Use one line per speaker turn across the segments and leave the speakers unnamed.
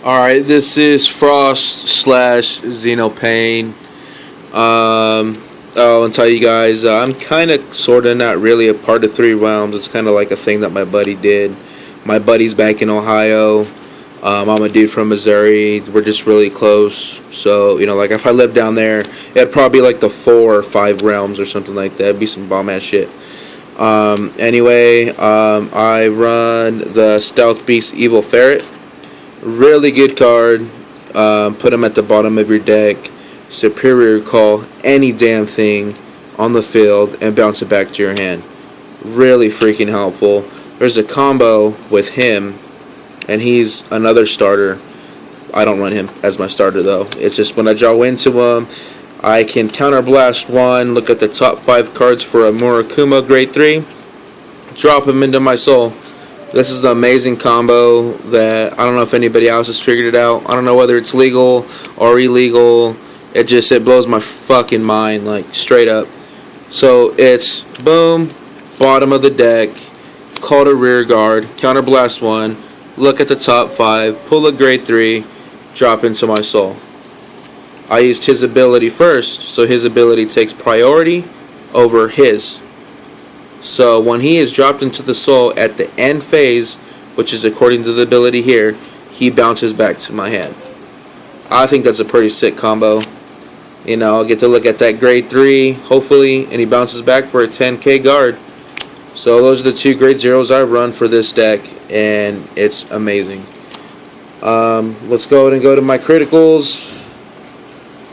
Alright, this is Frost slash Xeno Pain. I'll tell you guys, I'm kind of, sort of, not really a part of Three Realms. It's kind of like a thing that my buddy did. My buddy's back in Ohio. I'm a dude from Missouri. We're just really close. So, like if I lived down there, it'd probably be like the 4 or 5 realms or something like that. It'd be some bomb ass shit. I run the Stealth Beast Evil Ferret. Really good card. Put him at the bottom of your deck. Superior call any damn thing on the field and bounce it back to your hand. Really freaking helpful. There's a combo with him, and he's another starter. I don't run him as my starter though. It's just when I draw into him, I can counterblast one, look at the top 5 cards for a Murkumo grade 3, drop him into my soul. This is the amazing combo that I don't know if anybody else has figured it out. I don't know whether it's legal or illegal. It blows my fucking mind, like straight up. So it's boom, bottom of the deck, call to rear guard, counterblast one, look at the top 5, pull a grade 3, drop into my soul. I used his ability first, so his ability takes priority over his. So when he is dropped into the soul at the end phase, which is according to the ability here, he bounces back to my hand. I think that's a pretty sick combo. I'll get to look at that grade 3, hopefully, and he bounces back for a 10k guard. So those are the 2 grade 0s I run for this deck, and it's amazing. Let's go ahead and go to my criticals.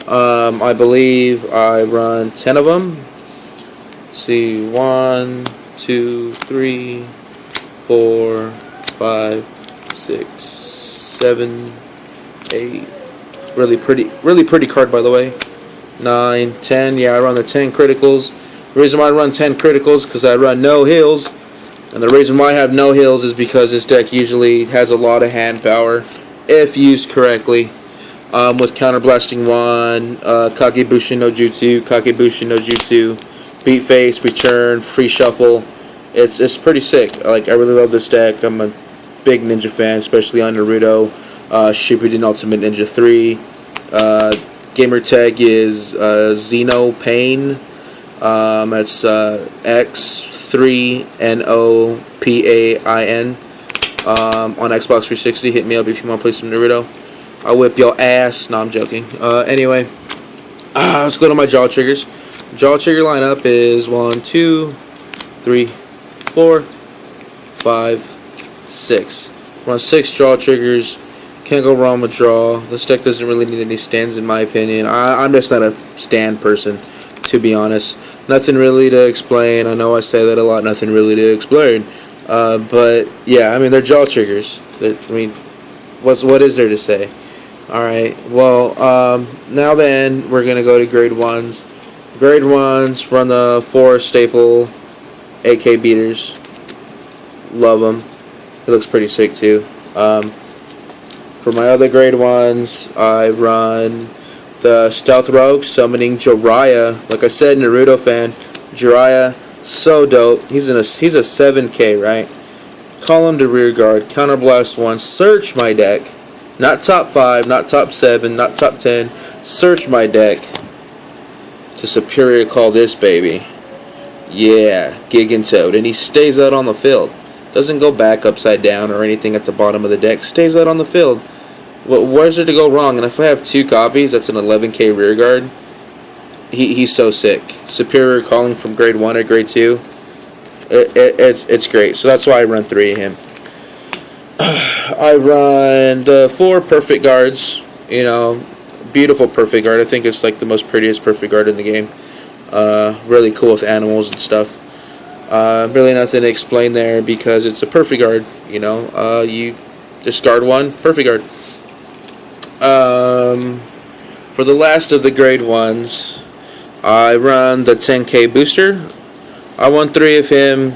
I believe I run 10 of them. See, 1, 2, 3, 4, 5, 6, 7, 8. Really pretty card, by the way. 9, 10. Yeah, I run the 10 criticals. The reason why I run 10 criticals because I run no heals, and the reason why I have no heals is because this deck usually has a lot of hand power if used correctly. With counterblasting 1, Kagebushi no Jutsu, beat face, return, free shuffle. It's pretty sick. I really love this deck. I'm a big Ninja fan, especially on Naruto. Shippuden Ultimate Ninja 3. Gamer tag is Xeno Pain. That's X3NOPAIN. On Xbox 360. Hit me up if you want to play some Naruto. I'll whip your ass. No, I'm joking. Anyway, let's go to my jaw triggers. Jaw trigger lineup is 1, 2, 3, 4, 5, 6. Run 6 jaw triggers. Can't go wrong with draw. This deck doesn't really need any stands in my opinion. I'm just not a stand person, to be honest. Nothing really to explain. I know I say that a lot. Nothing really to explain. But yeah, they're jaw triggers. What is there to say? Alright, well, now then, we're going to go to grade 1s. Grade 1s, run the 4 staple AK beaters. Love them. It looks pretty sick, too. For my other grade 1s, I run the Stealth Rogue, summoning Jiraiya. Like I said, Naruto fan. Jiraiya, so dope. He's a 7k, right? Call him to rear guard, counterblast 1, search my deck. Not top 5, not top 7, not top 10. Search my deck to superior call this baby. Yeah, Gigantoad. And he stays out on the field. Doesn't go back upside down or anything at the bottom of the deck. Stays out on the field. Where's there to go wrong? And if I have 2 copies, that's an 11k rear guard. He's so sick. Superior calling from grade 1 or grade 2. It's great. So that's why I run 3 of him. I run the 4 perfect guards. Beautiful perfect guard. I think it's like the most prettiest perfect guard in the game. Really cool with animals and stuff. Really nothing to explain there because it's a perfect guard. You discard 1, perfect guard. For the last of the grade 1s, I run the 10k booster. I won 3 of him.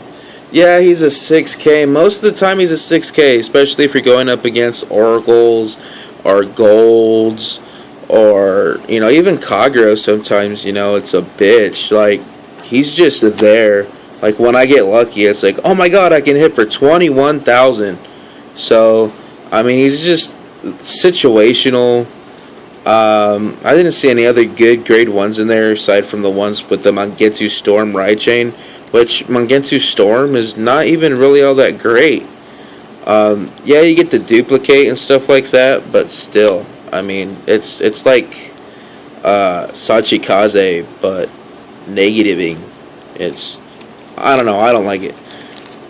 Yeah, he's a 6k. Most of the time he's a 6k, especially if you're going up against oracles or golds or, even Kagero sometimes, it's a bitch. Like, he's just there. Like, when I get lucky, it's like, oh my god, I can hit for 21,000. So, he's just situational. I didn't see any other good grade 1s in there aside from the ones with the Mangetsu Storm ride chain, which Mangetsu Storm is not even really all that great. Yeah, you get the duplicate and stuff like that, but still, I mean, it's like Sachikaze, but negativing. It's, I don't know, I don't like it.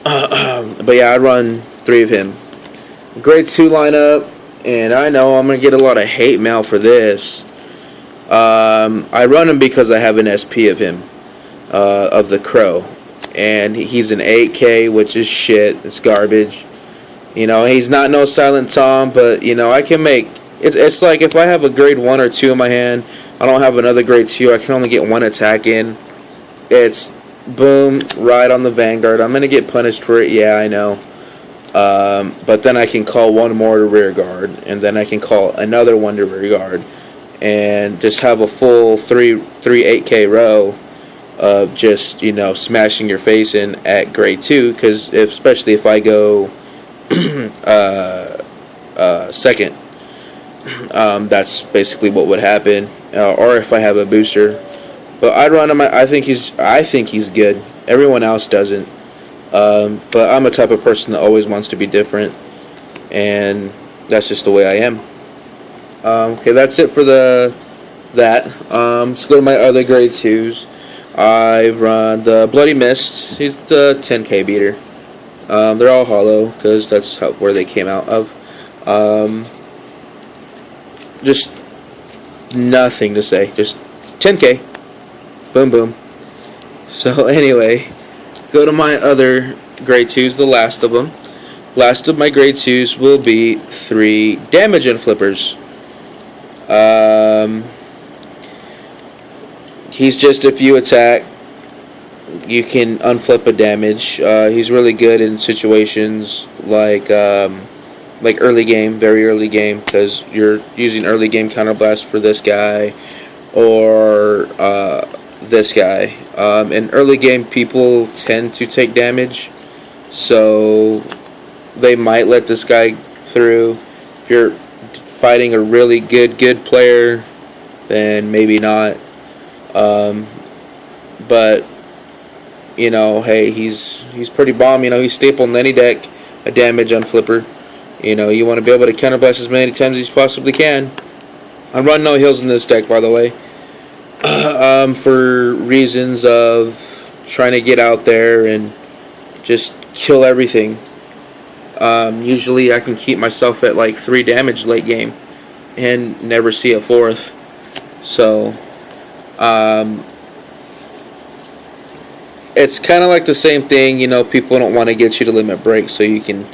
But yeah, I run 3 of him. Grade 2 lineup, and I know I'm going to get a lot of hate mail for this. I run him because I have an SP of him, of the Crow. And he's an 8K, which is shit. It's garbage. You know, he's not no Silent Tom, but, you know, I can make... It's like if I have a grade 1 or 2 in my hand, I don't have another grade 2, I can only get 1 attack in. It's, boom, right on the Vanguard. I'm going to get punished for it, yeah, I know. But then I can call 1 more to rear guard, and then I can call another 1 to rear guard, and just have a full 3 8K row of just, you know, smashing your face in at grade 2, because especially if I go second, that's basically what would happen, or if I have a booster. But I'd run him. I think he's good. Everyone else doesn't. But I'm a type of person that always wants to be different, and that's just the way I am. Okay, that's it for that. Let's go to my other grade 2s. I run the Bloody Mist. He's the 10K beater. They're all hollow because that's where they came out of. Just nothing to say. Just 10K. Boom, boom. So anyway, go to my other grade 2s, the last of them. Last of my grade 2s will be 3 damage unflippers. He's just, if you attack, you can unflip a damage. He's really good in situations like early game, very early game, because you're using early game counterblast for this guy or this guy. In early game, people tend to take damage, so they might let this guy through. If you're fighting a really good player, then maybe not. But you know, hey, he's pretty bomb. You know, he's staple in any deck, a damage unflipper. You know, you want to be able to counterblast as many times as you possibly can. I run no heals in this deck, by the way, for reasons of trying to get out there and just kill everything. Usually I can keep myself at like 3 damage late game and never see a 4th. So it's kind of like the same thing, you know, people don't want to get you to limit break, so you can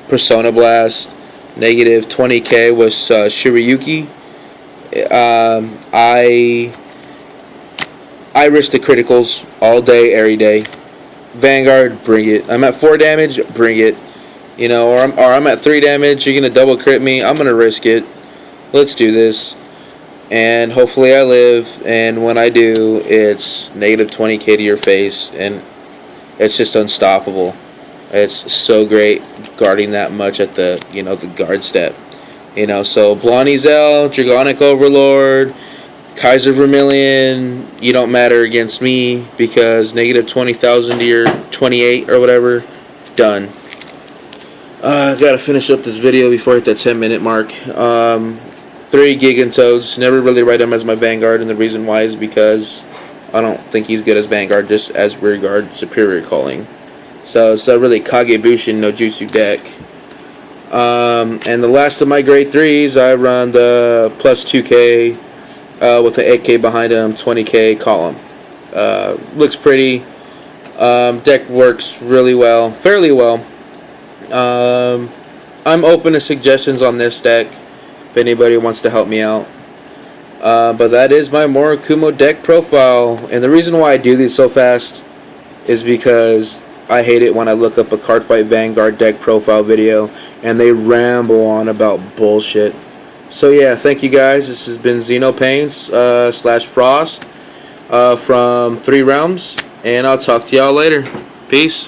Persona Blast. Negative 20K was Shirayuki. I risk the criticals all day, every day. Vanguard, bring it. I'm at 4 damage, bring it. You know, or I'm at 3 damage, you're going to double crit me, I'm going to risk it. Let's do this. And hopefully I live, and when I do, it's negative 20K to your face, and it's just unstoppable. It's so great guarding that much at the, you know, the guard step. You know, so Blondie Zell, Dragonic Overlord, Kaiser Vermilion, you don't matter against me because negative 20,000 to your 28 or whatever, done. I gotta finish up this video before I hit that 10-minute mark. 3 Gigantoads, never really ride him as my Vanguard, and the reason why is because I don't think he's good as Vanguard, just as rear guard, superior calling. So it's a really Kagebushin no Jutsu deck. And the last of my grade 3s, I run the plus 2K with an 8K behind him, 20K column. Looks pretty. Deck works really well, fairly well. I'm open to suggestions on this deck if anybody wants to help me out. But that is my Murkumo deck profile. And the reason why I do these so fast is because I hate it when I look up a Cardfight Vanguard deck profile video and they ramble on about bullshit. So yeah, thank you guys. This has been Xeno Paints / Frost from 3 Realms, and I'll talk to y'all later. Peace.